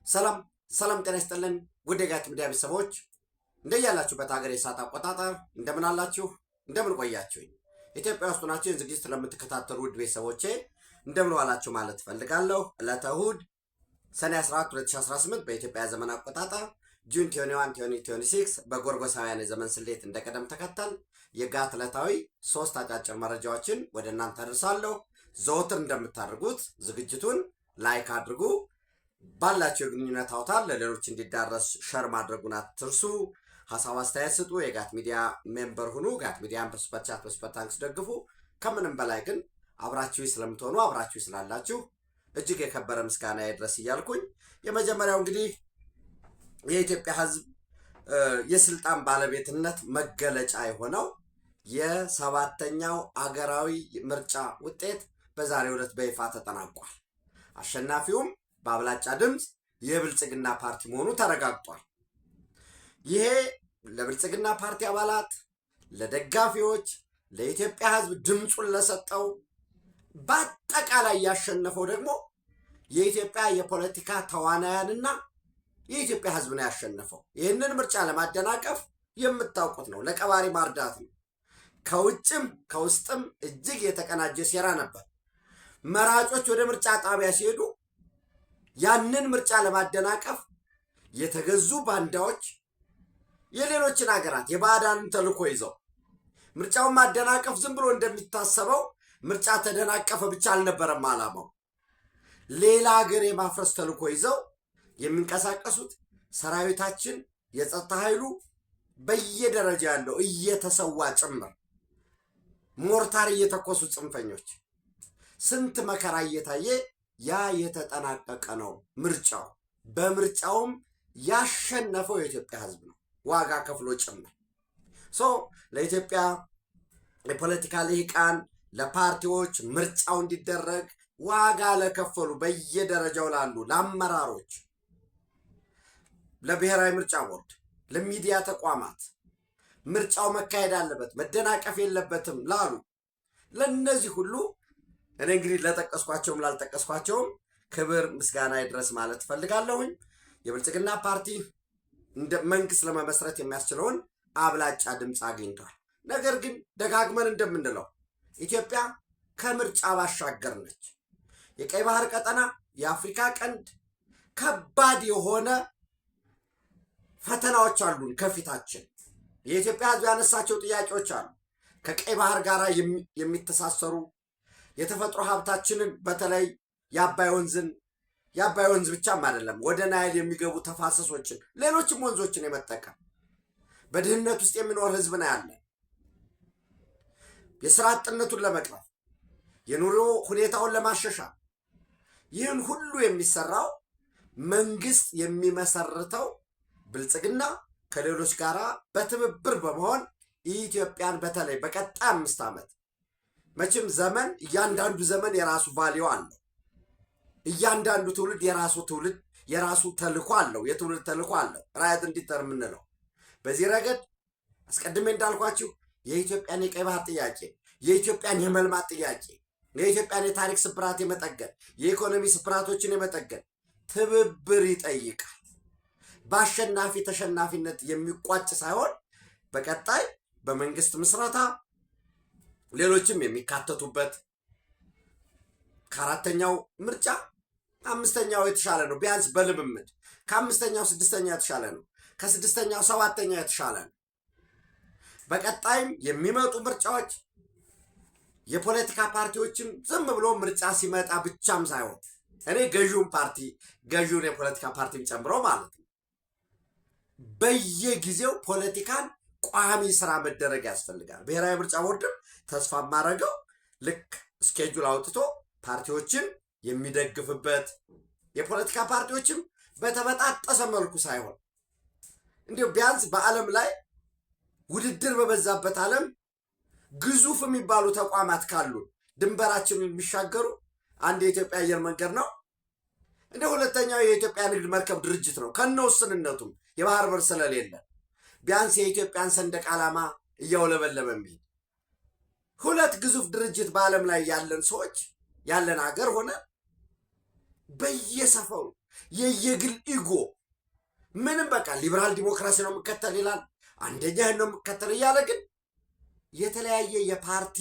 ሰላም ሰላም ጤና ይስጥልን ውድ የጋት ሚዲያ ቤተሰቦች እንደያላችሁበት ሀገር የሰዓት አቆጣጠር እንደምን አላችሁ እንደምን ቆያችሁኝ? ኢትዮጵያ ውስጥ ናችሁ ዝግጅት ለምትከታተሉ ውድ ቤተሰቦቼ እንደምን ዋላችሁ ማለት ፈልጋለሁ። ዕለተ እሑድ ሰኔ 14 2018 በኢትዮጵያ ዘመን አቆጣጠር ጁን 21 2026 በጎርጎሳውያን የዘመን ስሌት እንደቀደም ተከተል የጋት ዕለታዊ 3 አጫጭር መረጃዎችን ወደ እናንተ አደርሳለሁ። ዘወትር እንደምታደርጉት ዝግጅቱን ላይክ አድርጉ። ባላችሁ የግንኙነት አውታር ለሌሎች እንዲዳረስ ሸር ማድረጉን አትርሱ። ሀሳብ አስተያየት ስጡ። የጋት ሚዲያ ሜምበር ሁኑ። ጋት ሚዲያን በሱፐር ቻት በሱፐር ታንክስ ደግፉ። ከምንም በላይ ግን አብራችሁ ስለምትሆኑ አብራችሁ ስላላችሁ እጅግ የከበረ ምስጋና ይድረስ እያልኩኝ የመጀመሪያው እንግዲህ የኢትዮጵያ ሕዝብ የስልጣን ባለቤትነት መገለጫ የሆነው የሰባተኛው አገራዊ ምርጫ ውጤት በዛሬው ዕለት በይፋ ተጠናቋል። አሸናፊውም በአብላጫ ድምፅ የብልጽግና ፓርቲ መሆኑ ተረጋግጧል። ይሄ ለብልጽግና ፓርቲ አባላት፣ ለደጋፊዎች፣ ለኢትዮጵያ ሕዝብ ድምፁን ለሰጠው በአጠቃላይ ያሸነፈው ደግሞ የኢትዮጵያ የፖለቲካ ተዋናያንና የኢትዮጵያ ሕዝብ ነው ያሸነፈው። ይህንን ምርጫ ለማደናቀፍ የምታውቁት ነው፣ ለቀባሪ ማርዳት ነው። ከውጭም ከውስጥም እጅግ የተቀናጀ ሴራ ነበር። መራጮች ወደ ምርጫ ጣቢያ ሲሄዱ ያንን ምርጫ ለማደናቀፍ የተገዙ ባንዳዎች የሌሎችን ሀገራት የባዕዳንን ተልዕኮ ይዘው ምርጫውን ማደናቀፍ ዝም ብሎ እንደሚታሰበው ምርጫ ተደናቀፈ ብቻ አልነበረም ዓላማው። ሌላ ሀገር የማፍረስ ተልዕኮ ይዘው የሚንቀሳቀሱት ሰራዊታችን፣ የጸጥታ ኃይሉ በየደረጃ ያለው እየተሰዋ ጭምር ሞርታር እየተኮሱ ጽንፈኞች ስንት መከራ እየታየ ያ የተጠናቀቀ ነው ምርጫው። በምርጫውም ያሸነፈው የኢትዮጵያ ሕዝብ ነው፣ ዋጋ ከፍሎ ጭምር። ለኢትዮጵያ የፖለቲካ ልሂቃን፣ ለፓርቲዎች ምርጫው እንዲደረግ ዋጋ ለከፈሉ በየደረጃው ላሉ ለአመራሮች፣ ለብሔራዊ ምርጫ ቦርድ፣ ለሚዲያ ተቋማት ምርጫው መካሄድ አለበት መደናቀፍ የለበትም ላሉ ለነዚህ ሁሉ እኔ እንግዲህ ለጠቀስኳቸውም ላልጠቀስኳቸውም ክብር ምስጋና ይድረስ ማለት ፈልጋለሁኝ። የብልጽግና ፓርቲ እንደ መንግስት ለመመስረት የሚያስችለውን አብላጫ ድምፅ አግኝቷል። ነገር ግን ደጋግመን እንደምንለው ኢትዮጵያ ከምርጫ ባሻገር ነች። የቀይ ባህር ቀጠና፣ የአፍሪካ ቀንድ ከባድ የሆነ ፈተናዎች አሉን ከፊታችን። የኢትዮጵያ ሕዝብ ያነሳቸው ጥያቄዎች አሉ። ከቀይ ባህር ጋር የሚተሳሰሩ የተፈጥሮ ሀብታችንን በተለይ የአባይ ወንዝ ብቻም አይደለም ወደ ናይል የሚገቡ ተፋሰሶችን፣ ሌሎችም ወንዞችን የመጠቀም በድህነት ውስጥ የሚኖር ሕዝብ ነው ያለ። የስራ አጥነቱን ለመቅረፍ የኑሮ ሁኔታውን ለማሻሻል ይህን ሁሉ የሚሰራው መንግስት የሚመሰርተው ብልጽግና ከሌሎች ጋር በትብብር በመሆን ኢትዮጵያን በተለይ በቀጣይ 5 ዓመት መቼም እያንዳንዱ ዘመን የራሱ ቫልዩ አለው። እያንዳንዱ ትውልድ የራሱ ተልዕኮ አለው። የትውልድ ተልዕኮ አለው ራዕይ እንዲተር የምንለው በዚህ ረገድ አስቀድሜ እንዳልኳችሁ የኢትዮጵያን የቀይ ባህር ጥያቄ፣ የኢትዮጵያን የመልማት ጥያቄ፣ የኢትዮጵያን የታሪክ ስብራት የመጠገን፣ የኢኮኖሚ ስብራቶችን የመጠገን ትብብር ይጠይቃል። በአሸናፊ ተሸናፊነት የሚቋጭ ሳይሆን በቀጣይ በመንግስት ምስረታ ሌሎችም የሚካተቱበት ከአራተኛው ምርጫ 5ኛው የተሻለ ነው። ቢያንስ በልምምድ ከ5ኛው 6ኛው የተሻለ ነው። ከ6ኛው 7ኛው የተሻለ ነው። በቀጣይም የሚመጡ ምርጫዎች የፖለቲካ ፓርቲዎችም ዝም ብሎ ምርጫ ሲመጣ ብቻም ሳይሆን እኔ ገዢውን የፖለቲካ ፓርቲም ጨምሮ ማለት ነው በየጊዜው ፖለቲካን ቋሚ ስራ መደረግ ያስፈልጋል። ብሔራዊ ምርጫ ቦርድም ተስፋ ማረገው ልክ ስኬጁል አውጥቶ ፓርቲዎችን የሚደግፍበት የፖለቲካ ፓርቲዎችም በተበጣጠሰ መልኩ ሳይሆን እንዲሁ ቢያንስ በዓለም ላይ ውድድር በበዛበት ዓለም ግዙፍ የሚባሉ ተቋማት ካሉ ድንበራችንን የሚሻገሩ አንድ የኢትዮጵያ አየር መንገድ ነው። እንደ ሁለተኛው የኢትዮጵያ ንግድ መርከብ ድርጅት ነው። ከነውስንነቱም የባህር በር ስለሌለ ቢያንስ የኢትዮጵያን ሰንደቅ ዓላማ እያውለበለበ የሚሄድ ሁለት ግዙፍ ድርጅት በዓለም ላይ ያለን ሰዎች ያለን ሀገር ሆነ በየሰፈሩ የየግል ኢጎ ምንም በቃ ሊበራል ዲሞክራሲ ነው የምከተል ይላል፣ አንደኛ ነው የምከተል እያለ ግን የተለያየ የፓርቲ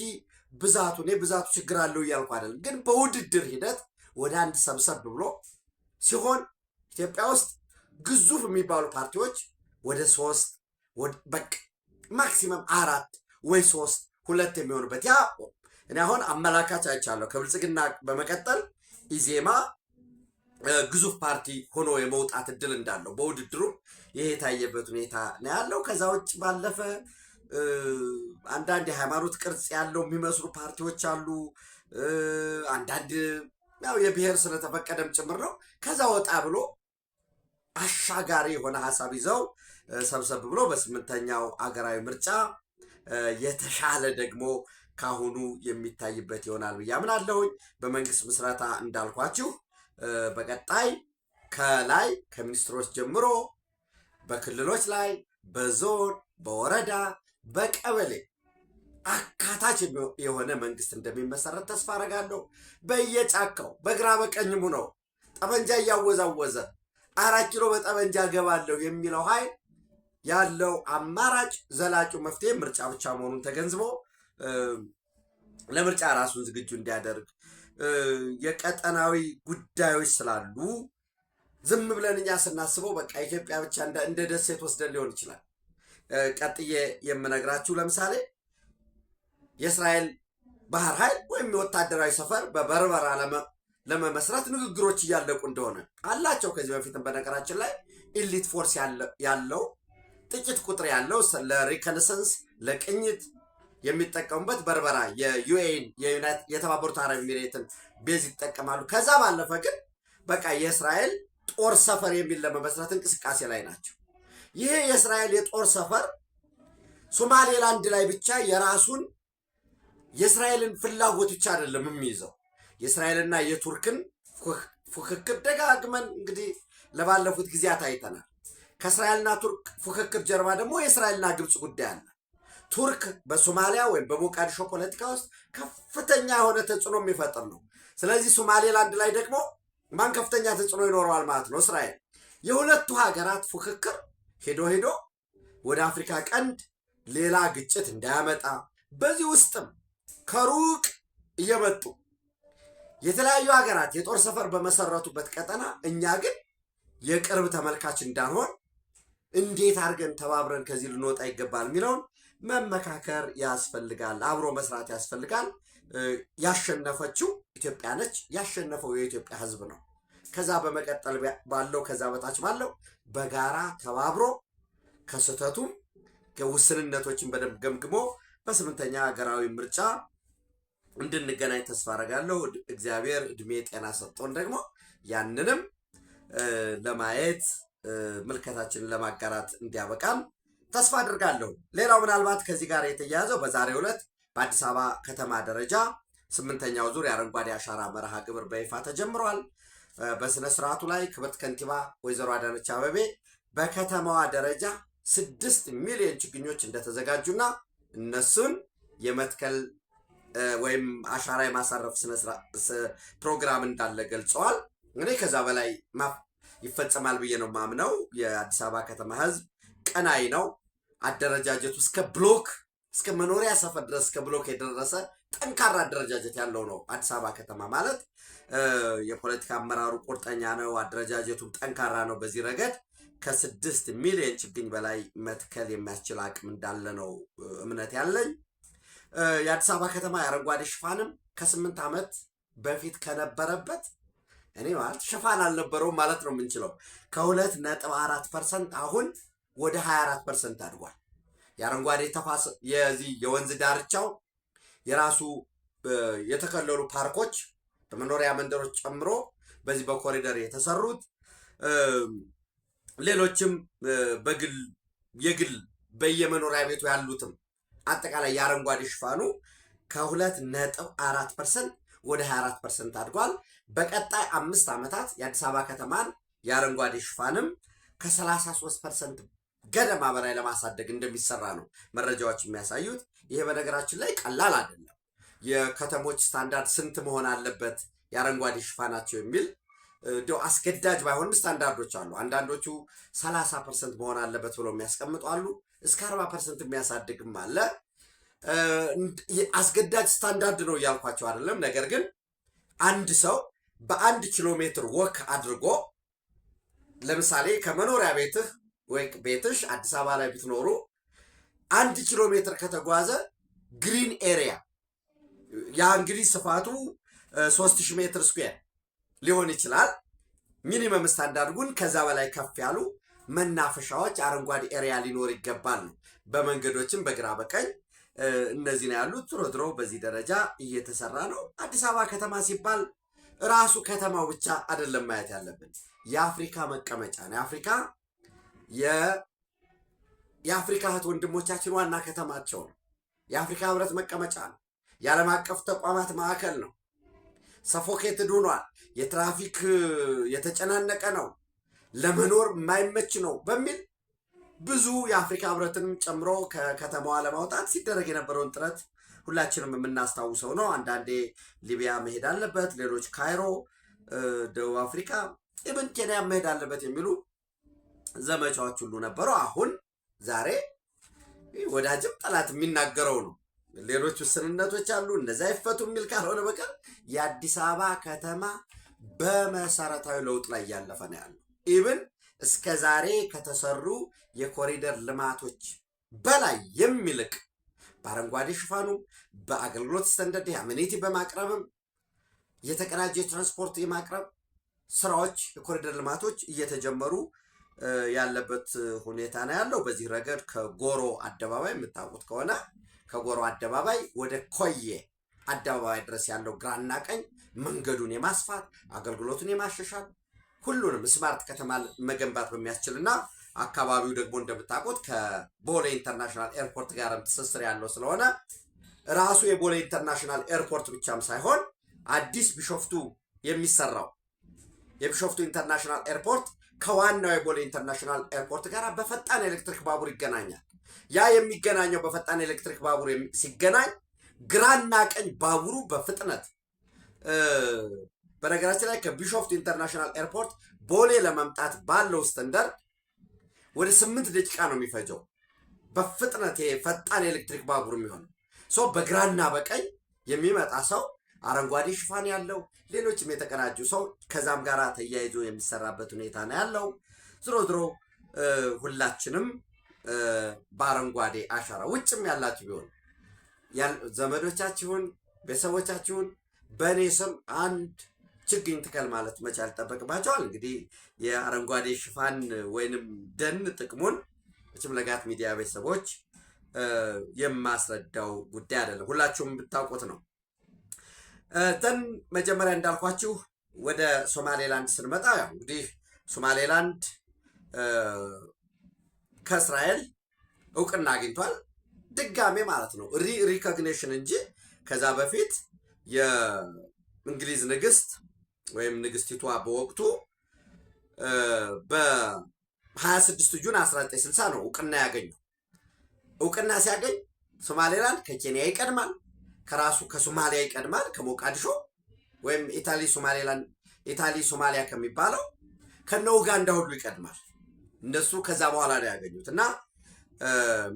ብዛቱ እኔ ብዛቱ ችግር አለው እያልኩ አይደለም፣ ግን በውድድር ሂደት ወደ አንድ ሰብሰብ ብሎ ሲሆን ኢትዮጵያ ውስጥ ግዙፍ የሚባሉ ፓርቲዎች ወደ 3 በቃ ማክሲመም 4 ወይ 3 2 የሚሆኑበት ያ እኔ አሁን አመላካች አይቻለሁ። ከብልጽግና በመቀጠል ኢዜማ ግዙፍ ፓርቲ ሆኖ የመውጣት እድል እንዳለው በውድድሩ ይሄ የታየበት ሁኔታ ነው ያለው። ከዛ ውጭ ባለፈ አንዳንድ የሃይማኖት ቅርጽ ያለው የሚመስሉ ፓርቲዎች አሉ። አንዳንድ ያው የብሔር ስለተፈቀደም ጭምር ነው። ከዛ ወጣ ብሎ አሻጋሪ የሆነ ሀሳብ ይዘው ሰብሰብ ብሎ በ8ኛው አገራዊ ምርጫ የተሻለ ደግሞ ካሁኑ የሚታይበት ይሆናል ብዬ አምናለሁኝ። በመንግስት ምስረታ እንዳልኳችሁ በቀጣይ ከላይ ከሚኒስትሮች ጀምሮ በክልሎች ላይ በዞን በወረዳ በቀበሌ አካታች የሆነ መንግስት እንደሚመሰረት ተስፋ አረጋለሁ። በየጫካው በግራ በቀኝሙ ነው ጠመንጃ እያወዛወዘ 4 ኪሎ በጠመንጃ ገባለሁ የሚለው ኃይል ያለው አማራጭ ዘላቂው መፍትሄ ምርጫ ብቻ መሆኑን ተገንዝቦ ለምርጫ ራሱን ዝግጁ እንዲያደርግ የቀጠናዊ ጉዳዮች ስላሉ ዝም ብለን እኛ ስናስበው በቃ ኢትዮጵያ ብቻ እንደ ደሴት ወስደን ሊሆን ይችላል። ቀጥዬ የምነግራችሁ ለምሳሌ የእስራኤል ባህር ኃይል ወይም የወታደራዊ ሰፈር በበርበራ ለመመስረት ንግግሮች እያለቁ እንደሆነ አላቸው። ከዚህ በፊትም በነገራችን ላይ ኢሊት ፎርስ ያለው ጥቂት ቁጥር ያለው ለሪኮነሰንስ ለቅኝት የሚጠቀሙበት በርበራ የዩኤን የተባበሩት አረብ ኤሚሬትን ቤዝ ይጠቀማሉ። ከዛ ባለፈ ግን በቃ የእስራኤል ጦር ሰፈር የሚል ለመመስረት እንቅስቃሴ ላይ ናቸው። ይሄ የእስራኤል የጦር ሰፈር ሶማሌላንድ ላይ ብቻ የራሱን የእስራኤልን ፍላጎት ብቻ አይደለም የሚይዘው የእስራኤልና የቱርክን ፉክክር ደጋግመን እንግዲህ ለባለፉት ጊዜያት አይተናል። ከእስራኤልና ቱርክ ፉክክር ጀርባ ደግሞ የእስራኤልና ግብፅ ጉዳይ አለ። ቱርክ በሶማሊያ ወይም በሞቃዲሾ ፖለቲካ ውስጥ ከፍተኛ የሆነ ተጽዕኖ የሚፈጥር ነው። ስለዚህ ሶማሌላንድ ላይ ደግሞ ማን ከፍተኛ ተጽዕኖ ይኖረዋል ማለት ነው? እስራኤል። የሁለቱ ሀገራት ፉክክር ሄዶ ወደ አፍሪካ ቀንድ ሌላ ግጭት እንዳያመጣ በዚህ ውስጥም ከሩቅ እየመጡ የተለያዩ ሀገራት የጦር ሰፈር በመሰረቱበት ቀጠና እኛ ግን የቅርብ ተመልካች እንዳንሆን እንዴት አድርገን ተባብረን ከዚህ ልንወጣ ይገባል የሚለውን መመካከር ያስፈልጋል። አብሮ መስራት ያስፈልጋል። ያሸነፈችው ኢትዮጵያ ነች። ያሸነፈው የኢትዮጵያ ሕዝብ ነው። ከዛ በመቀጠል ባለው ከዛ በታች ባለው በጋራ ተባብሮ ከስህተቱም ከውስንነቶችን በደንብ ገምግሞ በ8ኛ ሀገራዊ ምርጫ እንድንገናኝ ተስፋ አረጋለሁ። እግዚአብሔር እድሜ ጤና ሰጥቶን ደግሞ ያንንም ለማየት ምልከታችንን ለማጋራት እንዲያበቃም ተስፋ አድርጋለሁ። ሌላው ምናልባት ከዚህ ጋር የተያያዘው በዛሬው ዕለት በአዲስ አበባ ከተማ ደረጃ 8ኛው ዙር የአረንጓዴ አሻራ መርሃ ግብር በይፋ ተጀምሯል። በስነ ስርዓቱ ላይ ክብርት ከንቲባ ወይዘሮ አዳነች አቤቤ በከተማዋ ደረጃ 6 ሚሊዮን ችግኞች እንደተዘጋጁና እነሱን የመትከል ወይም አሻራ የማሳረፍ ፕሮግራም እንዳለ ገልጸዋል። እንግዲህ ከዛ በላይ ይፈጸማል ብዬ ነው ማምነው። የአዲስ አበባ ከተማ ህዝብ ቀናይ ነው። አደረጃጀቱ እስከ ብሎክ እስከ መኖሪያ ሰፈር ድረስ እስከ ብሎክ የደረሰ ጠንካራ አደረጃጀት ያለው ነው አዲስ አበባ ከተማ ማለት። የፖለቲካ አመራሩ ቁርጠኛ ነው፣ አደረጃጀቱም ጠንካራ ነው። በዚህ ረገድ ከ6 ሚሊዮን ችግኝ በላይ መትከል የሚያስችል አቅም እንዳለ ነው እምነት ያለኝ። የአዲስ አበባ ከተማ የአረንጓዴ ሽፋንም ከ8 ዓመት በፊት ከነበረበት እኔ ማለት ሽፋን አልነበረውም ማለት ነው የምንችለው ከ2.4% አሁን ወደ 24% አድጓል። የአረንጓዴ የዚህ የወንዝ ዳርቻው የራሱ የተከለሉ ፓርኮች በመኖሪያ መንደሮች ጨምሮ በዚህ በኮሪደር የተሰሩት ሌሎችም የግል በየመኖሪያ ቤቱ ያሉትም አጠቃላይ የአረንጓዴ ሽፋኑ ከ2.4% ወደ 24% አድጓል። በቀጣይ 5 ዓመታት የአዲስ አበባ ከተማን የአረንጓዴ ሽፋንም ከ33% ገደማ በላይ ለማሳደግ እንደሚሰራ ነው መረጃዎች የሚያሳዩት። ይሄ በነገራችን ላይ ቀላል አይደለም። የከተሞች ስታንዳርድ ስንት መሆን አለበት የአረንጓዴ ሽፋናቸው የሚል እንደው አስገዳጅ ባይሆንም ስታንዳርዶች አሉ። አንዳንዶቹ 30% መሆን አለበት ብለው የሚያስቀምጡ አሉ። እስከ 40% የሚያሳድግም አለ። አስገዳጅ ስታንዳርድ ነው እያልኳቸው አይደለም። ነገር ግን አንድ ሰው በ1 ኪሎ ሜትር ወክ አድርጎ ለምሳሌ ከመኖሪያ ቤትህ ወይ ቤትሽ አዲስ አበባ ላይ ብትኖሩ 1 ኪሎ ሜትር ከተጓዘ ግሪን ኤሪያ ያ እንግዲህ ስፋቱ 3000 ሜትር ስኩዌር ሊሆን ይችላል። ሚኒመም ስታንዳርድ ግን ከዛ በላይ ከፍ ያሉ መናፈሻዎች አረንጓዴ ኤሪያ ሊኖር ይገባል ነው። በመንገዶችም በግራ በቀኝ እነዚህ ነው ያሉት። ድሮ ድሮ በዚህ ደረጃ እየተሰራ ነው። አዲስ አበባ ከተማ ሲባል ራሱ ከተማው ብቻ አይደለም ማየት ያለብን። የአፍሪካ መቀመጫ ነው። የአፍሪካ እህት ወንድሞቻችን ዋና ከተማቸው ነው። የአፍሪካ ህብረት መቀመጫ ነው። የዓለም አቀፍ ተቋማት ማዕከል ነው። ሰፎኬትድ ሆኗል። የትራፊክ የተጨናነቀ ነው። ለመኖር የማይመች ነው በሚል ብዙ የአፍሪካ ህብረትን ጨምሮ ከከተማዋ ለማውጣት ሲደረግ የነበረውን ጥረት ሁላችንም የምናስታውሰው ነው። አንዳንዴ ሊቢያ መሄድ አለበት፣ ሌሎች ካይሮ፣ ደቡብ አፍሪካ፣ ኢብን ኬንያ መሄድ አለበት የሚሉ ዘመቻዎች ሁሉ ነበሩ። አሁን ዛሬ ወዳጅም ጠላት የሚናገረው ነው። ሌሎች ውስንነቶች አሉ፣ እነዛ ይፈቱ የሚል ካልሆነ በቀር የአዲስ አበባ ከተማ በመሰረታዊ ለውጥ ላይ እያለፈ ነው ያለው። ኢብን እስከ ዛሬ ከተሰሩ የኮሪደር ልማቶች በላይ የሚልቅ በአረንጓዴ ሽፋኑ በአገልግሎት ስታንዳርድ አሜኒቲ በማቅረብም የተቀናጀ ትራንስፖርት የማቅረብ ስራዎች የኮሪደር ልማቶች እየተጀመሩ ያለበት ሁኔታ ነው ያለው። በዚህ ረገድ ከጎሮ አደባባይ የምታውቁት ከሆነ ከጎሮ አደባባይ ወደ ኮዬ አደባባይ ድረስ ያለው ግራና ቀኝ መንገዱን የማስፋት አገልግሎቱን የማሻሻል ሁሉንም ስማርት ከተማ መገንባት በሚያስችልና አካባቢው ደግሞ እንደምታውቁት ከቦሌ ኢንተርናሽናል ኤርፖርት ጋርም ትስስር ያለው ስለሆነ ራሱ የቦሌ ኢንተርናሽናል ኤርፖርት ብቻም ሳይሆን አዲስ ቢሾፍቱ የሚሰራው የቢሾፍቱ ኢንተርናሽናል ኤርፖርት ከዋናው የቦሌ ኢንተርናሽናል ኤርፖርት ጋር በፈጣን ኤሌክትሪክ ባቡር ይገናኛል። ያ የሚገናኘው በፈጣን ኤሌክትሪክ ባቡር ሲገናኝ ግራና ቀኝ ባቡሩ በፍጥነት በነገራችን ላይ ከቢሾፍቱ ኢንተርናሽናል ኤርፖርት ቦሌ ለመምጣት ባለው ስታንዳርድ ወደ 8 ደቂቃ ነው የሚፈጀው። በፍጥነት ፈጣን ኤሌክትሪክ ባቡር የሚሆነው ሰው በግራና በቀኝ የሚመጣ ሰው አረንጓዴ ሽፋን ያለው ሌሎችም የተቀናጁ ሰው ከዛም ጋር ተያይዞ የሚሰራበት ሁኔታ ነው ያለው። ዝሮ ሁላችንም በአረንጓዴ አሻራ ውጭም ያላችሁ ቢሆን ዘመዶቻችሁን ቤተሰቦቻችሁን በእኔ ስም አንድ ችግኝ ትከል ማለት መቻል ይጠበቅባቸዋል። እንግዲህ የአረንጓዴ ሽፋን ወይንም ደን ጥቅሙን እችም ለጋት ሚዲያ ቤተሰቦች የማስረዳው ጉዳይ አይደለም፣ ሁላችሁም ብታውቁት ነው። ተን መጀመሪያ እንዳልኳችሁ ወደ ሶማሌላንድ ስንመጣ ያው እንግዲህ ሶማሌላንድ ከእስራኤል እውቅና አግኝቷል ድጋሜ ማለት ነው። ሪኮግኒሽን እንጂ ከዛ በፊት የእንግሊዝ ንግስት ወይም ንግስቲቷ በወቅቱ በ26 ጁን 1960 ነው እውቅና ያገኘው። እውቅና ሲያገኝ ሶማሌላንድ ከኬንያ ይቀድማል፣ ከራሱ ከሶማሊያ ይቀድማል፣ ከሞቃዲሾ ወይም ኢታሊ ሶማሊያ ከሚባለው ከነ ኡጋንዳ ሁሉ ይቀድማል። እነሱ ከዛ በኋላ ነው ያገኙት እና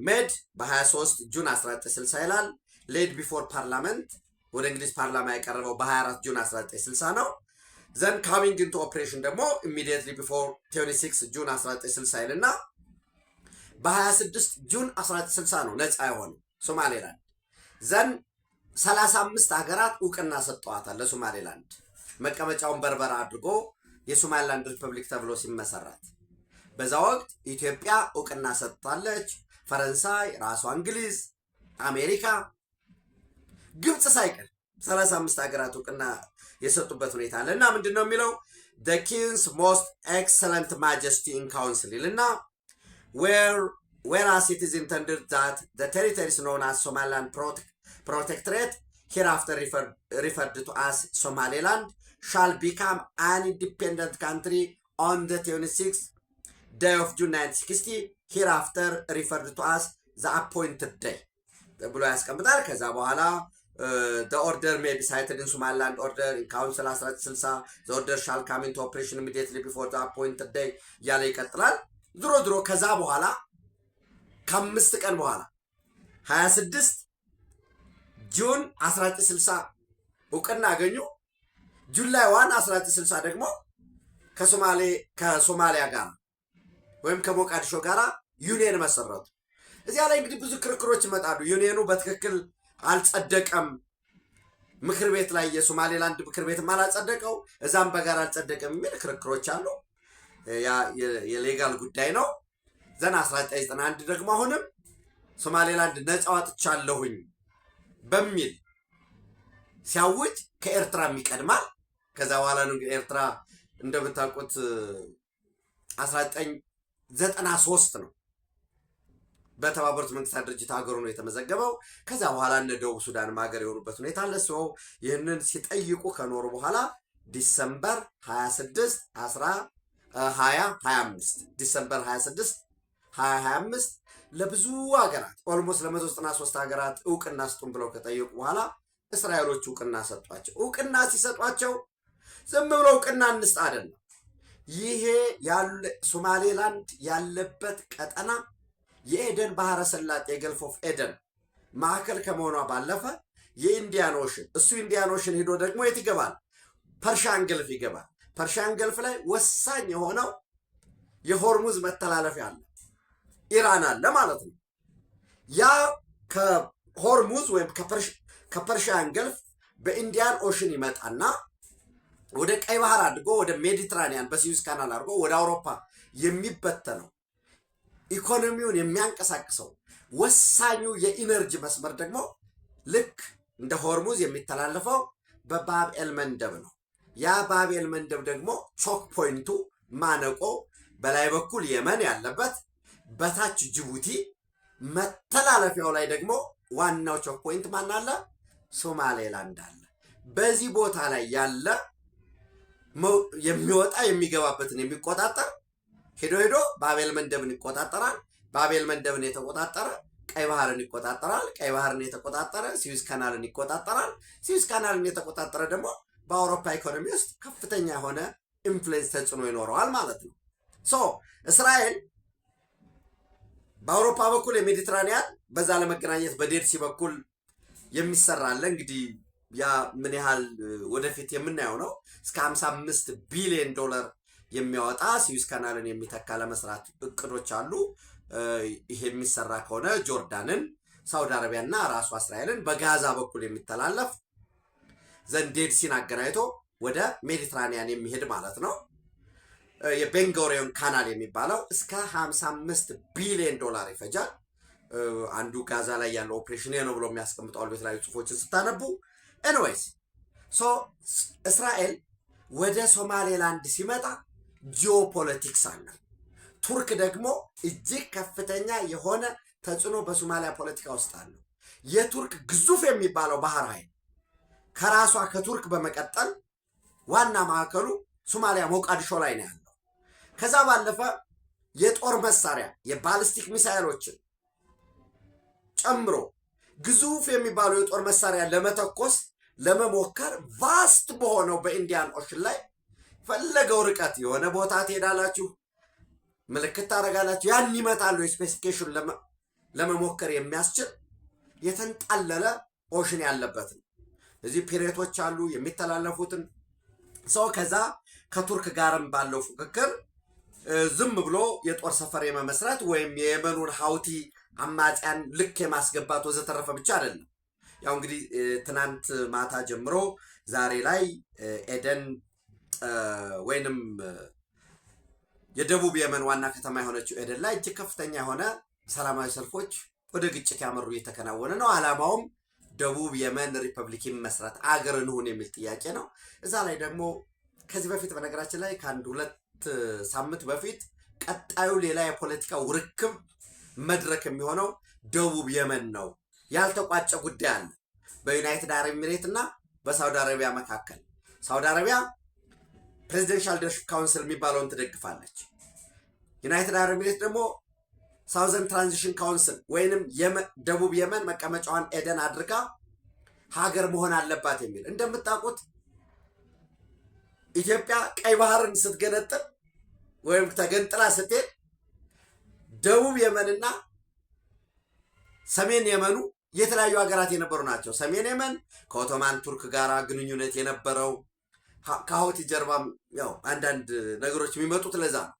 ሜድ በ23 ጁን 1960 ይላል። ሌድ ቢፎር ፓርላመንት ወደ እንግሊዝ ፓርላማ የቀረበው በ24 ጁን 1960 ነው። ዘን ካሚንግ ኢንቱ ኦፕሬሽን ደግሞ ኢሚዲየትሊ ቢፎር 26 ጁን 1960 ይልና በ26 ጁን 1960 ነው ነፃ የሆነ ሶማሌላንድ። ዘን 35 ሀገራት እውቅና ሰጠዋታል ለሶማሌላንድ መቀመጫውን በርበራ አድርጎ የሶማሌላንድ ሪፐብሊክ ተብሎ ሲመሰረት። በዛ ወቅት ኢትዮጵያ እውቅና ሰጥታለች፣ ፈረንሳይ፣ ራሷ እንግሊዝ፣ አሜሪካ፣ ግብጽ ሳይቀር 35 ሀገራት እውቅና የሰጡበት ሁኔታ አለ እና ምንድነው የሚለው the king's most excellent majesty in council ይልና whereas it is intended that the territories known as Somaliland protectorate hereafter referred to as Somaliland shall become an independent country on the 26th day of June 1960 hereafter referred to as the appointed day ብሎ ያስቀምጣል። ከዛ በኋላ the order may be cited in Somaliland order in council 1960 the order shall come into operation immediately before the appointed day ያለ ይቀጥላል። ድሮ ከዛ በኋላ ከ5 ቀን በኋላ 26 ጁን 1960 እውቅና አገኙ። ጁላይ 1 1960 ደግሞ ከሶማሊያ ጋር ወይም ከሞቃዲሾ ጋር ዩኒየን መሰረቱ። እዚያ ላይ እንግዲህ ብዙ ክርክሮች ይመጣሉ። ዩኒየኑ በትክክል አልጸደቀም፣ ምክር ቤት ላይ የሶማሌላንድ ምክር ቤት አላጸደቀው፣ እዛም በጋር አልጸደቀም የሚል ክርክሮች አሉ። ያ የሌጋል ጉዳይ ነው። ዘና 1991 ደግሞ አሁንም ሶማሌላንድ ነፃ ወጥቻለሁኝ በሚል ሲያውጅ ከኤርትራ ይቀድማል። ከዛ በኋላ ነው ኤርትራ እንደምታውቁት 1993 ነው በተባበሩት መንግስታት ድርጅት ሀገሩ ነው የተመዘገበው። ከዛ በኋላ እነ ደቡብ ሱዳን ሀገር የሆኑበት ሁኔታ አለ። ሰው ይህንን ሲጠይቁ ከኖሩ በኋላ ዲሰምበር 26 2025 ዲሰምበር 26 2025 ለብዙ ሀገራት ኦልሞስት ለ193 ሀገራት እውቅና ስጡን ብለው ከጠየቁ በኋላ እስራኤሎች እውቅና ሰጧቸው። እውቅና ሲሰጧቸው ዝም ብለው እውቅና እንስጥ አይደለም። ይሄ ሶማሌላንድ ያለበት ቀጠና የኤደን ባህረ ሰላጤ የገልፍ ኦፍ ኤደን ማዕከል ከመሆኗ ባለፈ የኢንዲያን ኦሽን እሱ ኢንዲያን ኦሽን ሄዶ ደግሞ የት ይገባል? ፐርሺያን ገልፍ ይገባል። ፐርሺያን ገልፍ ላይ ወሳኝ የሆነው የሆርሙዝ መተላለፊያ አለ፣ ኢራን አለ ማለት ነው። ያ ከሆርሙዝ ወይም ከፐርሺያን ገልፍ በኢንዲያን ኦሽን ይመጣና ወደ ቀይ ባህር አድርጎ ወደ ሜዲትራኒያን በስዊዝ ካናል አድርጎ ወደ አውሮፓ የሚበተነው ኢኮኖሚውን የሚያንቀሳቅሰው ወሳኙ የኢነርጂ መስመር ደግሞ ልክ እንደ ሆርሙዝ የሚተላለፈው በባብኤል መንደብ ነው። ያ ባብኤል መንደብ ደግሞ ቾክ ፖይንቱ ማነቆ በላይ በኩል የመን ያለበት፣ በታች ጅቡቲ፣ መተላለፊያው ላይ ደግሞ ዋናው ቾክ ፖይንት ማን አለ? ሶማሌላንድ አለ። በዚህ ቦታ ላይ ያለ የሚወጣ የሚገባበትን የሚቆጣጠር ሄዶ ባቤል መንደብን ይቆጣጠራል። ባቤል መንደብን የተቆጣጠረ ቀይ ባህርን ይቆጣጠራል። ቀይ ባህርን የተቆጣጠረ ስዊዝ ካናልን ይቆጣጠራል። ስዊዝ ካናልን የተቆጣጠረ ደግሞ በአውሮፓ ኢኮኖሚ ውስጥ ከፍተኛ የሆነ ኢንፍሉዌንስ ተጽዕኖ ይኖረዋል ማለት ነው። ሶ እስራኤል በአውሮፓ በኩል የሜዲትራኒያን በዛ ለመገናኘት በዴድሲ በኩል የሚሰራለ እንግዲህ ያ ምን ያህል ወደፊት የምናየው ነው። እስከ 55 ቢሊዮን ዶላር የሚያወጣ ስዊዝ ካናልን የሚተካ ለመስራት እቅዶች አሉ። ይሄ የሚሰራ ከሆነ ጆርዳንን፣ ሳውዲ አረቢያና ራሱ እስራኤልን በጋዛ በኩል የሚተላለፍ ዘንድ ዴድሲን አገናኝቶ ወደ ሜዲትራኒያን የሚሄድ ማለት ነው። የቤንጎሪዮን ካናል የሚባለው እስከ 55 ቢሊዮን ዶላር ይፈጃል። አንዱ ጋዛ ላይ ያለው ኦፕሬሽን ነው ብሎ የሚያስቀምጠው የተለያዩ ጽሁፎችን ስታነቡ ኤኒዌይስ እስራኤል ወደ ሶማሌላንድ ሲመጣ ጂኦፖለቲክስ አለ። ቱርክ ደግሞ እጅግ ከፍተኛ የሆነ ተጽዕኖ በሶማሊያ ፖለቲካ ውስጥ አለው። የቱርክ ግዙፍ የሚባለው ባህር ኃይል ከራሷ ከቱርክ በመቀጠል ዋና ማዕከሉ ሶማሊያ ሞቃዲሾ ላይ ነው ያለው። ከዛ ባለፈ የጦር መሳሪያ የባሊስቲክ ሚሳይሎችን ጨምሮ ግዙፍ የሚባለው የጦር መሳሪያ ለመተኮስ ለመሞከር ቫስት በሆነው በኢንዲያን ኦሽን ላይ ፈለገው ርቀት የሆነ ቦታ ትሄዳላችሁ፣ ምልክት ታደርጋላችሁ፣ ያን ይመታሉ። የስፔሲፊኬሽን ለመሞከር የሚያስችል የተንጣለለ ኦሽን ያለበት ነው። እዚህ ፒሬቶች አሉ የሚተላለፉትን ሰው ከዛ ከቱርክ ጋርም ባለው ፉክክር ዝም ብሎ የጦር ሰፈር የመመስረት ወይም የየመኑን ሀውቲ አማጽያን ልክ የማስገባት ወዘተረፈ ብቻ አይደለም። ያው እንግዲህ ትናንት ማታ ጀምሮ ዛሬ ላይ ኤደን ወይንም የደቡብ የመን ዋና ከተማ የሆነችው ኤደን ላይ እጅግ ከፍተኛ የሆነ ሰላማዊ ሰልፎች ወደ ግጭት ያመሩ እየተከናወነ ነው። ዓላማውም ደቡብ የመን ሪፐብሊክ መስራት አገር እንሁን የሚል ጥያቄ ነው። እዛ ላይ ደግሞ ከዚህ በፊት በነገራችን ላይ ከአንድ 2 ሳምንት በፊት ቀጣዩ ሌላ የፖለቲካ ውርክብ መድረክ የሚሆነው ደቡብ የመን ነው። ያልተቋጨ ጉዳይ አለ በዩናይትድ አረብ ኤሚሬት እና በሳውዲ አረቢያ መካከል። ሳውዲ አረቢያ ፕሬዚደንሻል ሊደርሺፕ ካውንስል የሚባለውን ትደግፋለች። ዩናይትድ አረብ ኤሚሬት ደግሞ ሳውዘርን ትራንዚሽን ካውንስል ወይንም ደቡብ የመን መቀመጫዋን ኤደን አድርጋ ሀገር መሆን አለባት የሚል እንደምታውቁት ኢትዮጵያ ቀይ ባህርን ስትገነጥል ወይም ተገንጥላ ስትሄድ ደቡብ የመንና ሰሜን የመኑ የተለያዩ ሀገራት የነበሩ ናቸው። ሰሜን የመን ከኦቶማን ቱርክ ጋር ግንኙነት የነበረው ከሀውቲ ጀርባም ያው አንዳንድ ነገሮች የሚመጡት ለዛ ነው።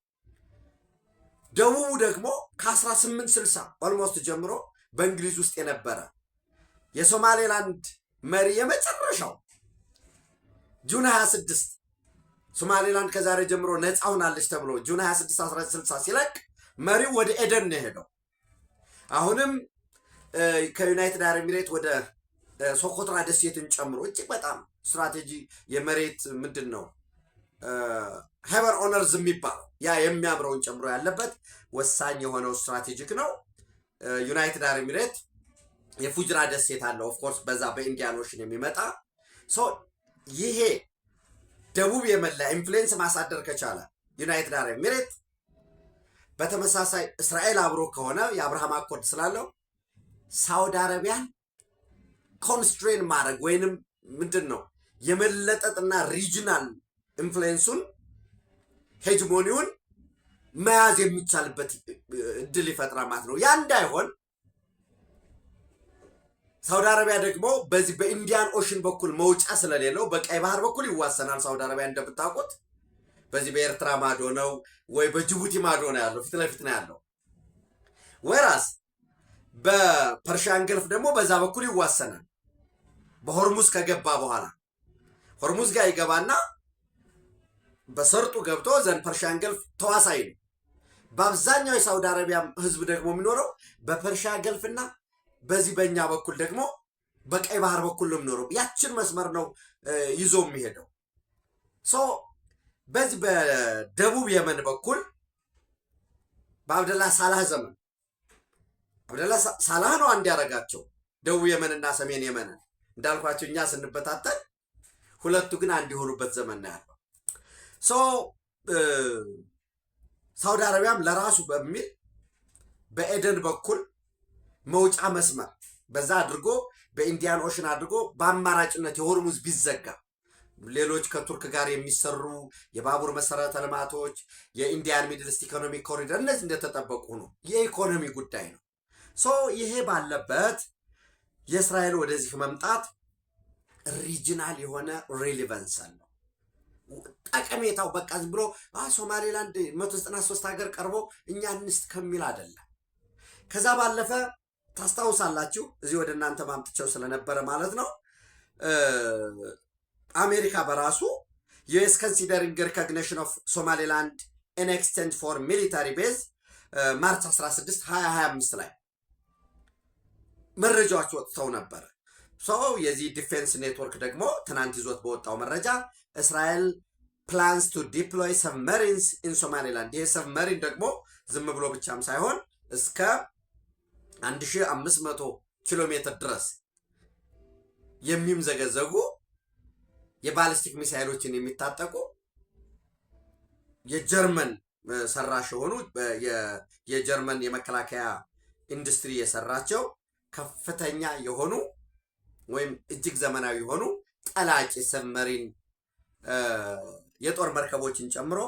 ደቡቡ ደግሞ ከ1860 ኦልሞስት ጀምሮ በእንግሊዝ ውስጥ የነበረ የሶማሌላንድ መሪ የመጨረሻው ጁን 26 ሶማሌላንድ ከዛሬ ጀምሮ ነፃ ሆናለች ተብሎ ጁን 26 1960 ሲለቅ መሪው ወደ ኤደን ነው የሄደው። አሁንም ከዩናይትድ አረብ ኤሚሬት ወደ ሶኮትራ ደሴትን ጨምሮ እጅግ በጣም ስትራቴጂ የመሬት ምንድን ነው ሄቨር ኦነርዝ የሚባለው ያ የሚያምረውን ጨምሮ ያለበት ወሳኝ የሆነው ስትራቴጂክ ነው። ዩናይትድ አረብ ኤሚሬት የፉጅራ ደሴት አለው ኦፍኮርስ በዛ በኢንዲያን ኦሽን የሚመጣ ይሄ ደቡብ የመን ላይ ኢንፍሉዌንስ ማሳደር ከቻለ ዩናይትድ አረብ ኤሚሬት በተመሳሳይ እስራኤል አብሮ ከሆነ የአብርሃም አኮርድ ስላለው ሳውዲ አረቢያን ኮንስትሬን ማድረግ ወይንም ምንድን ነው የመለጠጥና ሪጅናል ኢንፍሉዌንሱን ሄጅሞኒውን መያዝ የሚቻልበት እድል ይፈጥራል ማለት ነው። ያ እንዳይሆን ሳውዲ አረቢያ ደግሞ በዚህ በኢንዲያን ኦሽን በኩል መውጫ ስለሌለው በቀይ ባህር በኩል ይዋሰናል። ሳውዲ አረቢያ እንደምታውቁት በዚህ በኤርትራ ማዶ ነው ወይ በጅቡቲ ማዶ ነው ያለው፣ ፊት ለፊት ነው ያለው። ወራስ በፐርሺያን ገልፍ ደግሞ በዛ በኩል ይዋሰናል። በሆርሙዝ ከገባ በኋላ ሆርሙዝ ጋር ይገባና በሰርጡ ገብቶ ዘንድ ፐርሺያን ገልፍ ተዋሳይ ነው። በአብዛኛው የሳውዲ አረቢያ ህዝብ ደግሞ የሚኖረው በፐርሺያ ገልፍና በዚህ በእኛ በኩል ደግሞ በቀይ ባህር በኩል ነው የሚኖረው። ያችን መስመር ነው ይዞ የሚሄደው። በዚህ በደቡብ የመን በኩል በአብደላ ሳላህ ዘመን አብደላ ሳላህ ነው አንድ ያደረጋቸው ደቡብ የመንና ሰሜን የመን እንዳልኳቸው እኛ ስንበታተን ሁለቱ ግን አንድ የሆኑበት ዘመን ነው ያለው። ሳውዲ አረቢያም ለራሱ በሚል በኤደን በኩል መውጫ መስመር በዛ አድርጎ በኢንዲያን ኦሽን አድርጎ በአማራጭነት የሆርሙዝ ቢዘጋ ሌሎች ከቱርክ ጋር የሚሰሩ የባቡር መሰረተ ልማቶች የኢንዲያን ሚድልስት ኢኮኖሚክ ኮሪደር እነዚህ እንደተጠበቁ ነው። የኢኮኖሚ ጉዳይ ነው። ይሄ ባለበት የእስራኤል ወደዚህ መምጣት ሪጂናል የሆነ ሬሌቫንስ አለው። ጠቀሜታው በቃ ዝም ብሎ ሶማሌላንድ 193 ሀገር ቀርቦ እኛ እንስት ከሚል አይደለም። ከዛ ባለፈ ታስታውሳላችሁ እዚህ ወደ እናንተ ማምጥቸው ስለነበረ ማለት ነው አሜሪካ በራሱ ዩኤስ ኮንሲደሪንግ ሪኮግኒሽን ኦፍ ሶማሌላንድ ኢን ኤክስቼንጅ ፎር ሚሊታሪ ቤዝ ማርች 16 2025 ላይ መረጃዎች ወጥተው ነበር። የዚህ ዲፌንስ ኔትወርክ ደግሞ ትናንት ይዞት በወጣው መረጃ እስራኤል ፕላንስ ቱ ዲፕሎይ ሰብመሪንስ ኢን ሶማሌላንድ። ይሄ ሰብመሪን ደግሞ ዝም ብሎ ብቻም ሳይሆን እስከ 1500 ኪሎ ሜትር ድረስ የሚምዘገዘጉ የባሊስቲክ ሚሳይሎችን የሚታጠቁ የጀርመን ሰራሽ የሆኑ የጀርመን የመከላከያ ኢንዱስትሪ የሰራቸው ከፍተኛ የሆኑ ወይም እጅግ ዘመናዊ የሆኑ ጠላቂ ሰብመሪን የጦር መርከቦችን ጨምሮ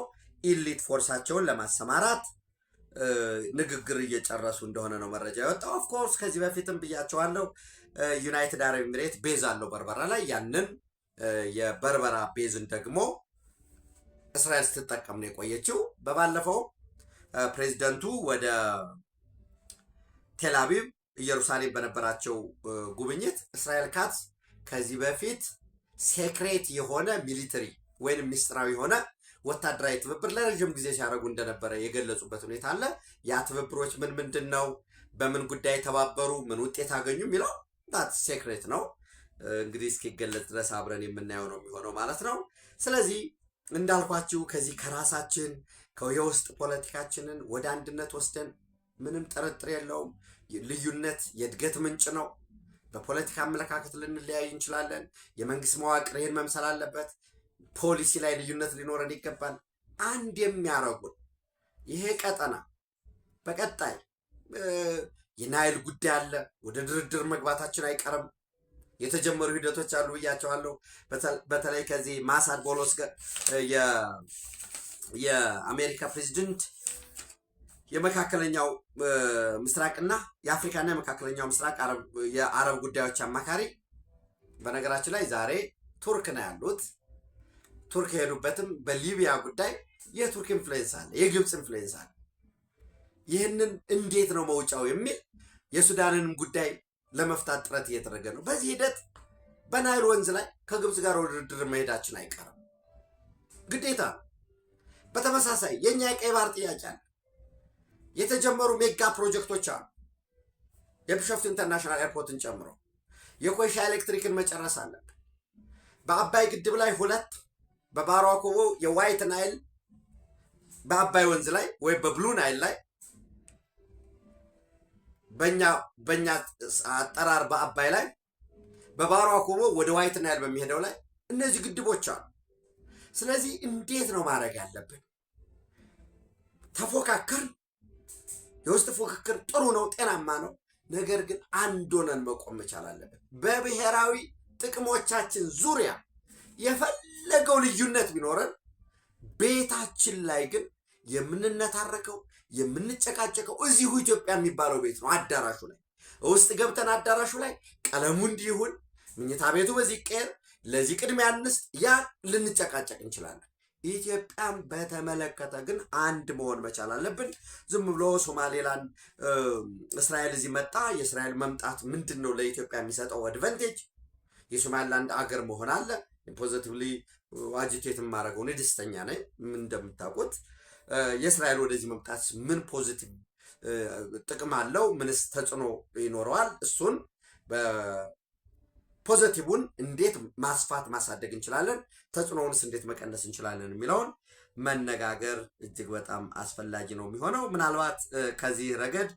ኢሊት ፎርሳቸውን ለማሰማራት ንግግር እየጨረሱ እንደሆነ ነው መረጃ የወጣው። ኦፍኮርስ ከዚህ በፊትም ብያቸዋለሁ ዩናይትድ አረብ ኤሚሬት ቤዝ አለው በርበራ ላይ። ያንን የበርበራ ቤዝን ደግሞ እስራኤል ስትጠቀም ነው የቆየችው። በባለፈው ፕሬዚደንቱ ወደ ቴልአቪቭ ኢየሩሳሌም በነበራቸው ጉብኝት እስራኤል ካትዝ ከዚህ በፊት ሴክሬት የሆነ ሚሊተሪ ወይም ሚስጥራዊ የሆነ ወታደራዊ ትብብር ለረጅም ጊዜ ሲያደርጉ እንደነበረ የገለጹበት ሁኔታ አለ። ያ ትብብሮች ምንድን ነው፣ በምን ጉዳይ ተባበሩ፣ ምን ውጤት አገኙ የሚለው ሴክሬት ነው። እንግዲህ እስኪገለጽ ድረስ አብረን የምናየው ነው የሚሆነው ማለት ነው። ስለዚህ እንዳልኳችሁ ከዚህ ከራሳችን የውስጥ ፖለቲካችንን ወደ አንድነት ወስደን ምንም ጥርጥር የለውም ልዩነት የእድገት ምንጭ ነው። በፖለቲካ አመለካከት ልንለያይ እንችላለን። የመንግስት መዋቅር ይህን መምሰል አለበት። ፖሊሲ ላይ ልዩነት ሊኖረን ይገባል። አንድ የሚያረጉን ይሄ ቀጠና በቀጣይ የናይል ጉዳይ አለ። ወደ ድርድር መግባታችን አይቀርም። የተጀመሩ ሂደቶች አሉ ብያቸዋለሁ። በተለይ ከዚህ ማሳድ ቦሎስ ጋር የአሜሪካ ፕሬዚደንት የመካከለኛው ምስራቅና የአፍሪካና የመካከለኛው ምስራቅ የአረብ ጉዳዮች አማካሪ በነገራችን ላይ ዛሬ ቱርክ ነው ያሉት። ቱርክ የሄዱበትም በሊቢያ ጉዳይ የቱርክ ኢንፍሉዌንስ አለ፣ የግብፅ ኢንፍሉዌንስ አለ። ይህንን እንዴት ነው መውጫው የሚል የሱዳንንም ጉዳይ ለመፍታት ጥረት እየተደረገ ነው። በዚህ ሂደት በናይል ወንዝ ላይ ከግብፅ ጋር ውድድር መሄዳችን አይቀርም፣ ግዴታ ነው። በተመሳሳይ የእኛ የቀይ ባህር ጥያቄ አለ። የተጀመሩ ሜጋ ፕሮጀክቶች አሉ። የቢሾፍቱ ኢንተርናሽናል ኤርፖርትን ጨምሮ የኮይሻ ኤሌክትሪክን መጨረስ አለብን። በአባይ ግድብ ላይ 2 በባሮ አኮቦ የዋይት ናይል በአባይ ወንዝ ላይ ወይ በብሉ ናይል ላይ በእኛ አጠራር በአባይ ላይ በባሮ አኮቦ ወደ ዋይት ናይል በሚሄደው ላይ እነዚህ ግድቦች አሉ። ስለዚህ እንዴት ነው ማድረግ ያለብን? ተፎካከር፣ የውስጥ ፉክክር ጥሩ ነው፣ ጤናማ ነው። ነገር ግን አንድ ሆነን መቆም መቻል አለብን። በብሔራዊ ጥቅሞቻችን ዙሪያ የፈለገው ልዩነት ቢኖረን ቤታችን ላይ ግን የምንነታረከው የምንጨቃጨቀው እዚሁ ኢትዮጵያ የሚባለው ቤት ነው። አዳራሹ ላይ ውስጥ ገብተን አዳራሹ ላይ ቀለሙ እንዲሁን ምኝታ ቤቱ በዚህ ቀር ለዚህ ቅድሚያ እንስጥ፣ ያ ልንጨቃጨቅ እንችላለን። ኢትዮጵያን በተመለከተ ግን አንድ መሆን መቻል አለብን። ዝም ብሎ ሶማሌላንድ እስራኤል እዚህ መጣ፣ የእስራኤል መምጣት ምንድን ነው ለኢትዮጵያ የሚሰጠው አድቫንቴጅ? የሶማሌላንድ አገር መሆን አለ። ፖዚቲቭሊ አጂቴት የማደርገው እኔ ደስተኛ ነኝ። ምን እንደምታውቁት የእስራኤል ወደዚህ መምጣት ምን ፖዚቲቭ ጥቅም አለው? ምንስ ተጽዕኖ ይኖረዋል? እሱን ፖዚቲቭን እንዴት ማስፋት ማሳደግ እንችላለን፣ ተጽዕኖውንስ እንዴት መቀነስ እንችላለን የሚለውን መነጋገር እጅግ በጣም አስፈላጊ ነው የሚሆነው። ምናልባት ከዚህ ረገድ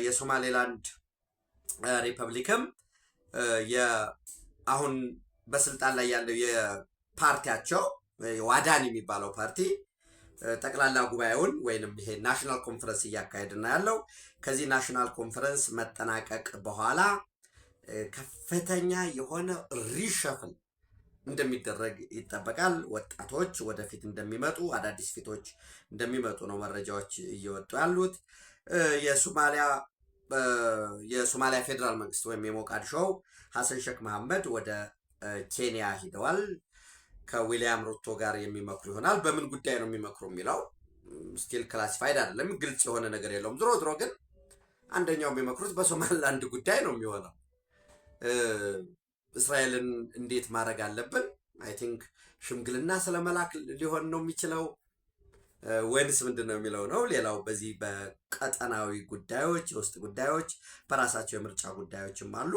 የሶማሌላንድ ሪፐብሊክም አሁን በስልጣን ላይ ያለው የፓርቲያቸው ዋዳን የሚባለው ፓርቲ ጠቅላላ ጉባኤውን ወይንም ይሄ ናሽናል ኮንፈረንስ እያካሄድና ያለው ከዚህ ናሽናል ኮንፈረንስ መጠናቀቅ በኋላ ከፍተኛ የሆነ ሪሸፍል እንደሚደረግ ይጠበቃል። ወጣቶች ወደፊት እንደሚመጡ፣ አዳዲስ ፊቶች እንደሚመጡ ነው መረጃዎች እየወጡ ያሉት። የሶማሊያ ፌዴራል መንግስት ወይም የሞቃዲሾው ሐሰን ሼክ መሐመድ ወደ ኬንያ ሂደዋል። ከዊሊያም ሩቶ ጋር የሚመክሩ ይሆናል። በምን ጉዳይ ነው የሚመክሩ የሚለው ስቲል ክላሲፋይድ አይደለም፣ ግልጽ የሆነ ነገር የለውም። ድሮ ግን አንደኛው የሚመክሩት በሶማሊላንድ ጉዳይ ነው የሚሆነው። እስራኤልን እንዴት ማድረግ አለብን? አይ ቲንክ ሽምግልና ስለመላክ ሊሆን ነው የሚችለው ወይንስ ምንድን ነው የሚለው ነው። ሌላው በዚህ በቀጠናዊ ጉዳዮች፣ የውስጥ ጉዳዮች፣ በራሳቸው የምርጫ ጉዳዮችም አሉ።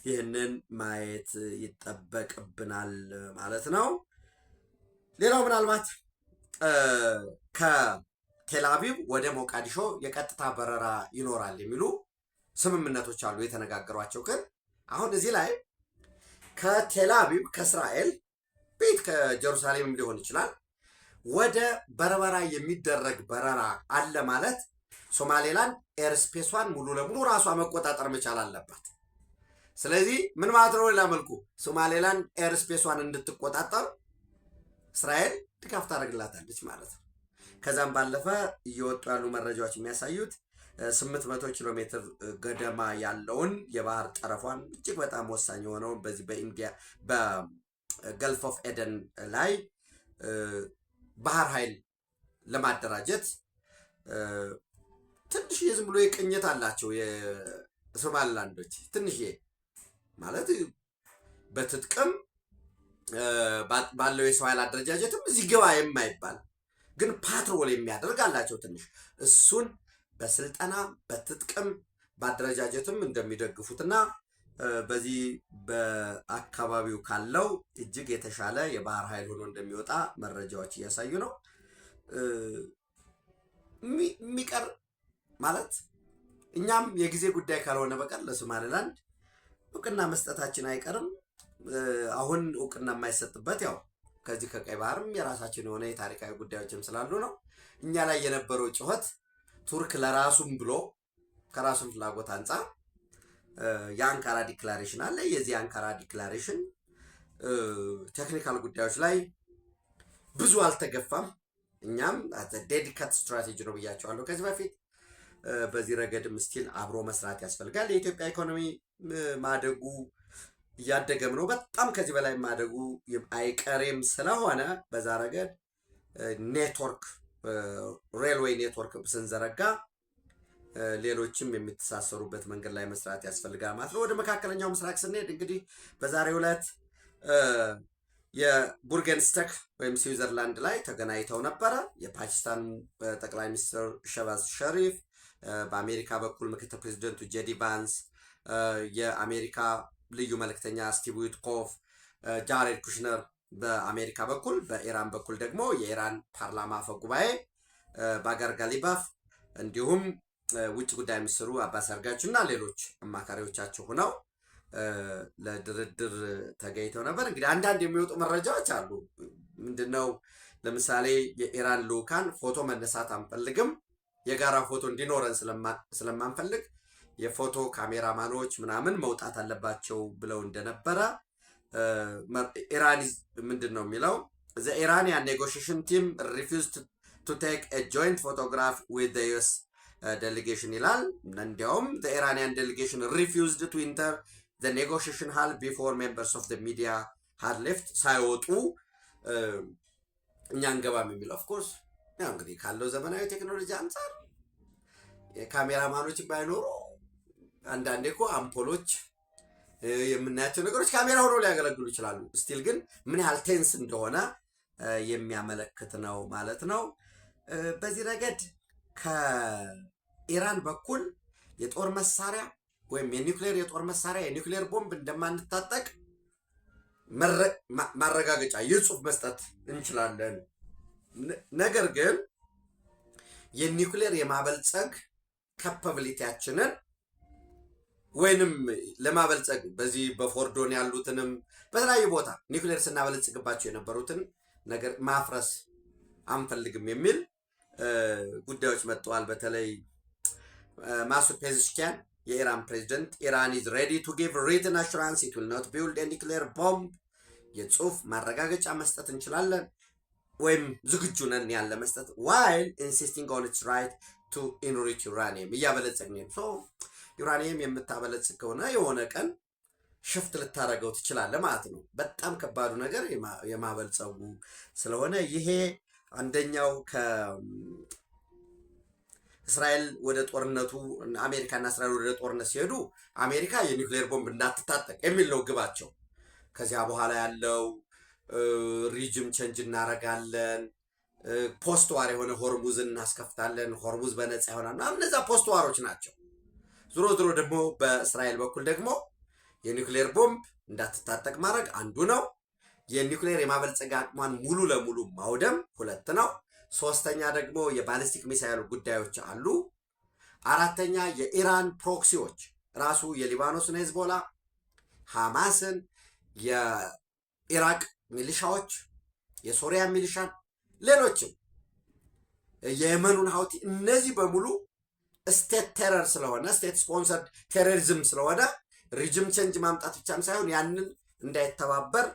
ይህንን ማየት ይጠበቅብናል ማለት ነው። ሌላው ምናልባት ከቴልአቪቭ ወደ ሞቃዲሾ የቀጥታ በረራ ይኖራል የሚሉ ስምምነቶች አሉ የተነጋገሯቸው። ግን አሁን እዚህ ላይ ከቴልአቪቭ ከእስራኤል ቤት ከጀሩሳሌምም ሊሆን ይችላል ወደ በርበራ የሚደረግ በረራ አለ ማለት ሶማሌላንድ ኤርስፔሷን ሙሉ ለሙሉ ራሷ መቆጣጠር መቻል አለባት። ስለዚህ ምን ማለት ነው? ሌላ መልኩ ሶማሌላንድ ኤርስፔሷን እንድትቆጣጠር እስራኤል ድጋፍ ታደርግላታለች ማለት ነው። ከዛም ባለፈ እየወጡ ያሉ መረጃዎች የሚያሳዩት 800 ኪሎ ሜትር ገደማ ያለውን የባህር ጠረፏን እጅግ በጣም ወሳኝ የሆነውን በዚህ በኢንዲያ በገልፍ ኦፍ ኤደን ላይ ባህር ኃይል ለማደራጀት ትንሽዬ ዝም ብሎ የቅኝት አላቸው የሶማሊላንዶች። ትንሽዬ ማለት በትጥቅም ባለው የሰው ኃይል አደረጃጀትም እዚህ ግባ የማይባል ግን ፓትሮል የሚያደርግ አላቸው ትንሽ። እሱን በስልጠና በትጥቅም በአደረጃጀትም እንደሚደግፉትና በዚህ በአካባቢው ካለው እጅግ የተሻለ የባህር ኃይል ሆኖ እንደሚወጣ መረጃዎች እያሳዩ ነው። የሚቀር ማለት እኛም የጊዜ ጉዳይ ካልሆነ በቀር ለሶማሌላንድ እውቅና መስጠታችን አይቀርም። አሁን እውቅና የማይሰጥበት ያው ከዚህ ከቀይ ባህርም የራሳችን የሆነ የታሪካዊ ጉዳዮችም ስላሉ ነው። እኛ ላይ የነበረው ጩኸት ቱርክ ለራሱም ብሎ ከራሱም ፍላጎት አንጻር የአንካራ ዲክላሬሽን አለ። የዚህ አንካራ ዲክላሬሽን ቴክኒካል ጉዳዮች ላይ ብዙ አልተገፋም። እኛም ዴዲካት ስትራቴጂ ነው ብያቸዋለሁ ከዚህ በፊት። በዚህ ረገድም ስቲል አብሮ መስራት ያስፈልጋል። የኢትዮጵያ ኢኮኖሚ ማደጉ እያደገም ነው። በጣም ከዚህ በላይ ማደጉ አይቀሬም ስለሆነ በዛ ረገድ ኔትወርክ ሬልዌይ ኔትወርክ ስንዘረጋ ሌሎችም የሚተሳሰሩበት መንገድ ላይ መስራት ያስፈልጋል ማለት ነው። ወደ መካከለኛው ምስራቅ ስንሄድ እንግዲህ በዛሬው ዕለት የቡርገንስተክ ወይም ስዊዘርላንድ ላይ ተገናኝተው ነበረ። የፓኪስታን ጠቅላይ ሚኒስትር ሸህባዝ ሸሪፍ፣ በአሜሪካ በኩል ምክትል ፕሬዚደንቱ ጄዲ ቫንስ፣ የአሜሪካ ልዩ መልእክተኛ ስቲቭ ዊትኮፍ፣ ጃሬድ ኩሽነር በአሜሪካ በኩል፣ በኢራን በኩል ደግሞ የኢራን ፓርላማ አፈ ጉባኤ ባጋር ጋሊባፍ እንዲሁም ውጭ ጉዳይ ሚኒስትሩ አባስ አርጋች እና ሌሎች አማካሪዎቻቸው ሆነው ለድርድር ተገኝተው ነበር። እንግዲህ አንዳንድ የሚወጡ መረጃዎች አሉ። ምንድነው? ለምሳሌ የኢራን ልኡካን ፎቶ መነሳት አንፈልግም፣ የጋራ ፎቶ እንዲኖረን ስለማንፈልግ የፎቶ ካሜራማኖች ምናምን መውጣት አለባቸው ብለው እንደነበረ ኢራን ምንድን ነው የሚለው the Iranian negotiation team refused to take a joint photograph with the US delegation ይላል። እንዲያውም the Iranian delegation refused to enter the negotiation hall before members of the media had left ሳይወጡ እኛ እንገባም የሚለው of course ያው እንግዲህ ካለው ዘመናዊ ቴክኖሎጂ አንፃር የካሜራማኖች ባይኖሩ አንዳንዴ እኮ አምፖሎች የምናያቸው ነገሮች ካሜራ ሆኖ ሊያገለግሉ ይችላሉ። ስቲል ግን ምን ያህል ቴንስ እንደሆነ የሚያመለክት ነው ማለት ነው። በዚህ ረገድ ከኢራን በኩል የጦር መሳሪያ ወይም የኒውክሌር የጦር መሳሪያ የኒውክሌር ቦምብ እንደማንታጠቅ ማረጋገጫ የጽሁፍ መስጠት እንችላለን። ነገር ግን የኒውክሌር የማበልጸግ ካፓቢሊቲያችንን ወይንም ለማበልጸግ በዚህ በፎርዶን ያሉትንም በተለያዩ ቦታ ኒውክሌር ስናበለጽግባቸው የነበሩትን ነገር ማፍረስ አንፈልግም የሚል ጉዳዮች መጥተዋል። በተለይ ማሱድ ፔዜሽኪያን የኢራን ፕሬዚደንት ኢራን is ready to give written assurance it will not build a nuclear bomb የጽሁፍ ማረጋገጫ መስጠት እንችላለን ወይም ዝግጁ ነን ያለ መስጠት while insisting on its right to enrich uranium እያበለጸግን ሶ ዩራኒየም የምታበለጽግ ከሆነ የሆነ ቀን ሽፍት ልታረገው ትችላለህ ማለት ነው። በጣም ከባዱ ነገር የማበልጸጉ ስለሆነ ይሄ አንደኛው ከእስራኤል ወደ ጦርነቱ አሜሪካና እስራኤል ወደ ጦርነት ሲሄዱ አሜሪካ የኒውክሌር ቦምብ እንዳትታጠቅ የሚል ነው ግባቸው። ከዚያ በኋላ ያለው ሪጅም ቼንጅ እናረጋለን፣ ፖስት ዋር የሆነ ሆርሙዝን እናስከፍታለን፣ ሆርሙዝ በነፃ ይሆናል። እነዛ ፖስት ዋሮች ናቸው። ዞሮ ዞሮ ደግሞ በእስራኤል በኩል ደግሞ የኒውክሌር ቦምብ እንዳትታጠቅ ማድረግ አንዱ ነው። የኒውክሌር የማበልጸግ አቅሟን ሙሉ ለሙሉ ማውደም ሁለት ነው። ሶስተኛ ደግሞ የባሊስቲክ ሚሳይል ጉዳዮች አሉ። አራተኛ የኢራን ፕሮክሲዎች ራሱ የሊባኖስን ሄዝቦላ፣ ሐማስን፣ የኢራቅ ሚሊሻዎች፣ የሶሪያ ሚሊሻን፣ ሌሎችም የየመኑን ሀውቲ እነዚህ በሙሉ ስቴት ቴረር ስለሆነ ስቴት ስፖንሰርድ ቴሮሪዝም ስለሆነ ሪጅም ቼንጅ ማምጣት ብቻም ሳይሆን ያንን እንዳይተባበር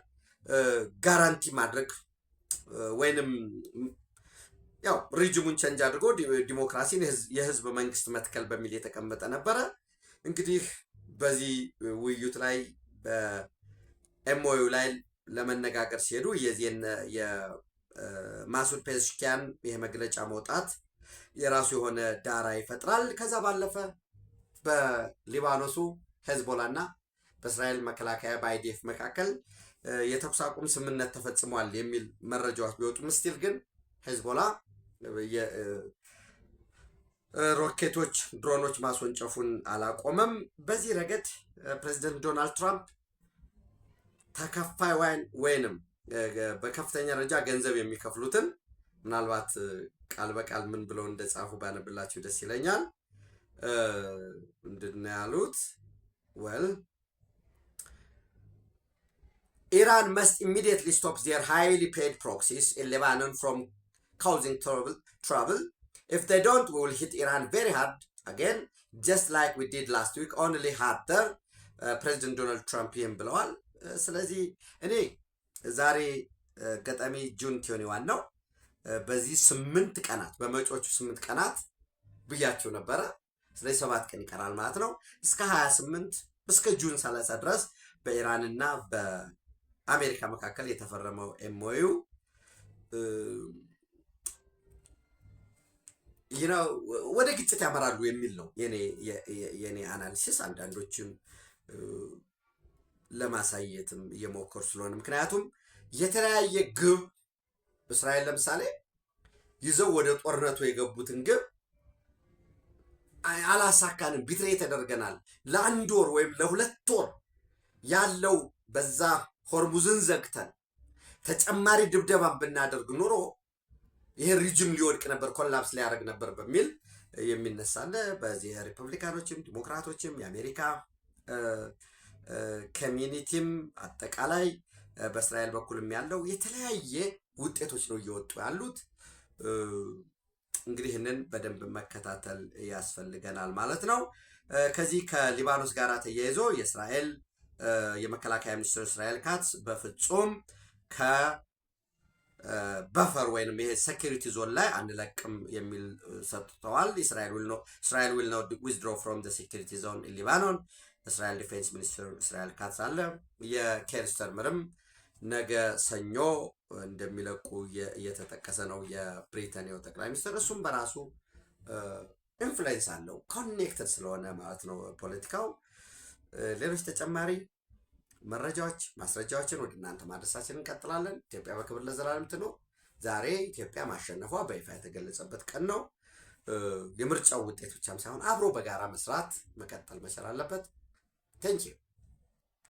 ጋራንቲ ማድረግ ወይንም ያው ሪጅሙን ቼንጅ አድርጎ ዲሞክራሲን የህዝብ መንግስት መትከል በሚል የተቀመጠ ነበረ። እንግዲህ በዚህ ውይይት ላይ በኤምኦዩ ላይ ለመነጋገር ሲሄዱ የማሱድ ፔዜሽኪያን ይሄ መግለጫ መውጣት የራሱ የሆነ ዳራ ይፈጥራል። ከዛ ባለፈ በሊባኖሱ ሄዝቦላ እና በእስራኤል መከላከያ በአይዲኤፍ መካከል የተኩስ አቁም ስምምነት ተፈጽሟል የሚል መረጃዎች ቢወጡም ስቲል ግን ሄዝቦላ ሮኬቶች፣ ድሮኖች ማስወንጨፉን አላቆመም። በዚህ ረገድ ፕሬዚደንት ዶናልድ ትራምፕ ተከፋይ ወይንም በከፍተኛ ደረጃ ገንዘብ የሚከፍሉትን ምናልባት ቃል በቃል ምን ብለው እንደጻፉ ባነብላችሁ ደስ ይለኛል። ምንድን ነው ያሉት? well Iran must immediately stop their highly paid proxies in Lebanon from causing trouble. If they don't, we will hit Iran very hard again just like we did last week only harder ፕሬዚደንት ዶናልድ ትራምፕ ይህም ብለዋል። ስለዚህ እኔ ዛሬ ገጠሚ ጁን 21 ነው። በዚህ 8 ቀናት በመጪዎቹ 8 ቀናት ብያቸው ነበረ። ስለዚህ 7 ቀን ይቀራል ማለት ነው። እስከ 28 እስከ ጁን 30 ድረስ በኢራንና በአሜሪካ መካከል የተፈረመው ኤምኦዩ ወደ ግጭት ያመራሉ የሚል ነው የኔ አናሊሲስ። አንዳንዶችም ለማሳየትም እየሞከሩ ስለሆነ ምክንያቱም የተለያየ ግብ እስራኤል ለምሳሌ ይዘው ወደ ጦርነቱ የገቡትን ግብ አላሳካንም፣ ቢትሬ ተደርገናል፣ ለአንድ ወር ወይም ለሁለት ወር ያለው በዛ ሆርሙዝን ዘግተን ተጨማሪ ድብደባን ብናደርግ ኑሮ ይሄ ሪጅም ሊወድቅ ነበር፣ ኮላፕስ ሊያደርግ ነበር በሚል የሚነሳለ በዚህ ሪፐብሊካኖችም ዲሞክራቶችም የአሜሪካ ኮሚኒቲም አጠቃላይ በእስራኤል በኩልም ያለው የተለያየ ውጤቶች ነው እየወጡ ያሉት። እንግዲህ ይህንን በደንብ መከታተል ያስፈልገናል ማለት ነው። ከዚህ ከሊባኖስ ጋር ተያይዞ የእስራኤል የመከላከያ ሚኒስትር እስራኤል ካትስ በፍጹም በፈር ወይንም ይሄ ሴኩሪቲ ዞን ላይ አንለቅም የሚል ሰጥተዋል። እስራኤል ዊል ኖት ዊዝድሮ ፍሮም ዘ ሴኩሪቲ ዞን ኢን ሊባኖን እስራኤል ዲፌንስ ሚኒስትር እስራኤል ካትስ አለ። የኬር ስታርመርም ነገ ሰኞ እንደሚለቁ እየተጠቀሰ ነው፣ የብሪታንያው ጠቅላይ ሚኒስትር። እሱም በራሱ ኢንፍሉዌንስ አለው ኮኔክትድ ስለሆነ ማለት ነው ፖለቲካው። ሌሎች ተጨማሪ መረጃዎች ማስረጃዎችን ወደ እናንተ ማድረሳችን እንቀጥላለን። ኢትዮጵያ በክብር ለዘላለም ትኑር። ዛሬ ኢትዮጵያ ማሸነፏ በይፋ የተገለጸበት ቀን ነው። የምርጫው ውጤት ብቻም ሳይሆን አብሮ በጋራ መስራት መቀጠል መቻል አለበት። ቴንኪው